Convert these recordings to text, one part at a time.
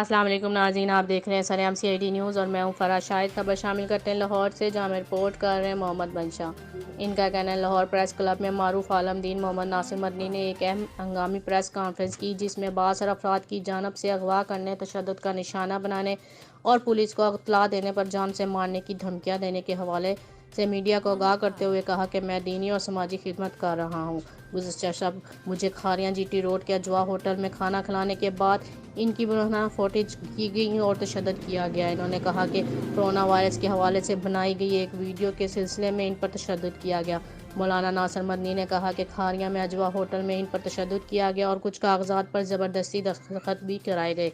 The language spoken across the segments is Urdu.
السلام علیکم ناظرین، آپ دیکھ رہے ہیں سرعام CID نیوز اور میں ہوں فرا شاہد۔ خبر شامل کرتے ہیں لاہور سے، جہاں میں رپورٹ کر رہے ہیں محمد بنشا۔ ان کا کہنا ہے لاہور پریس کلب میں معروف عالم دین محمد ناصر مدنی نے ایک اہم ہنگامی پریس کانفرنس کی، جس میں بااثر افراد کی جانب سے اغوا کرنے، تشدد کا نشانہ بنانے اور پولیس کو اطلاع دینے پر جان سے مارنے کی دھمکیاں دینے کے حوالے سے میڈیا کو آگاہ کرتے ہوئے کہا کہ میں دینی اور سماجی خدمت کر رہا ہوں۔ گزشتہ شب مجھے کھاریاں GT روڈ کے اجوا ہوٹل میں کھانا کھلانے کے بعد ان کی برہنہ فوٹیج کی گئی اور تشدد کیا گیا۔ انہوں نے کہا کہ کورونا وائرس کے حوالے سے بنائی گئی ایک ویڈیو کے سلسلے میں ان پر تشدد کیا گیا۔ مولانا ناصر مدنی نے کہا کہ کھاریاں میں اجوا ہوٹل میں ان پر تشدد کیا گیا اور کچھ کاغذات پر زبردستی دستخط بھی کرائے گئے۔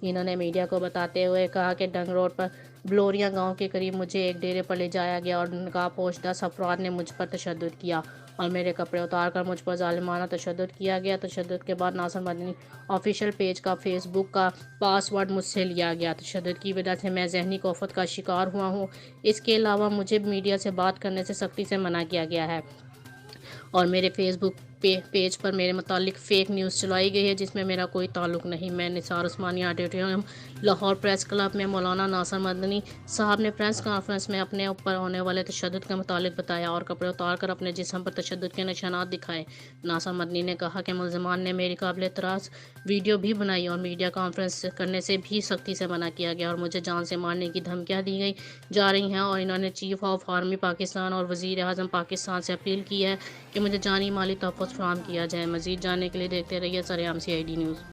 انہوں نے میڈیا کو بتاتے ہوئے کہا کہ ڈنگ روڈ پر بلوریا گاؤں کے قریب مجھے ایک ڈیرے پر لے جایا گیا اور نقاب پوش 10 افراد نے مجھ پر تشدد کیا اور میرے کپڑے اتار کر مجھ پر ظالمانہ تشدد کیا گیا۔ تشدد کے بعد ناصر مدنی آفیشیل پیج کا فیس بک کا پاس ورڈ مجھ سے لیا گیا۔ تشدد کی وجہ سے میں ذہنی کوفت کا شکار ہوا ہوں۔ اس کے علاوہ مجھے میڈیا سے بات کرنے سے سختی سے منع کیا گیا ہے اور میرے فیس بک پیج پر میرے متعلق فیک نیوز چلائی گئی ہے، جس میں میرا کوئی تعلق نہیں۔ میں Nisar Usmani auditorium Lahore press club میں مولانا ناصر مدنی صاحب نے پریس کانفرنس میں اپنے اوپر ہونے والے تشدد کے متعلق بتایا اور کپڑے اتار کر اپنے جسم پر تشدد کے نشانات دکھائے۔ ناصر مدنی نے کہا کہ ملزمان نے میری قابل اعتراض ویڈیو بھی بنائی اور میڈیا کانفرنس کرنے سے بھی سختی سے منع کیا گیا اور مجھے جان سے مارنے کی دھمکیاں دی جا رہی ہیں، اور انہوں نے چیف آف آرمی پاکستان اور وزیر اعظم پاکستان سے اپیل کی ہے کہ مجھے جانی مالی تحفظ فراہم کیا جائے۔ مزید جاننے کے لیے دیکھتے رہیے سرعام CID نیوز۔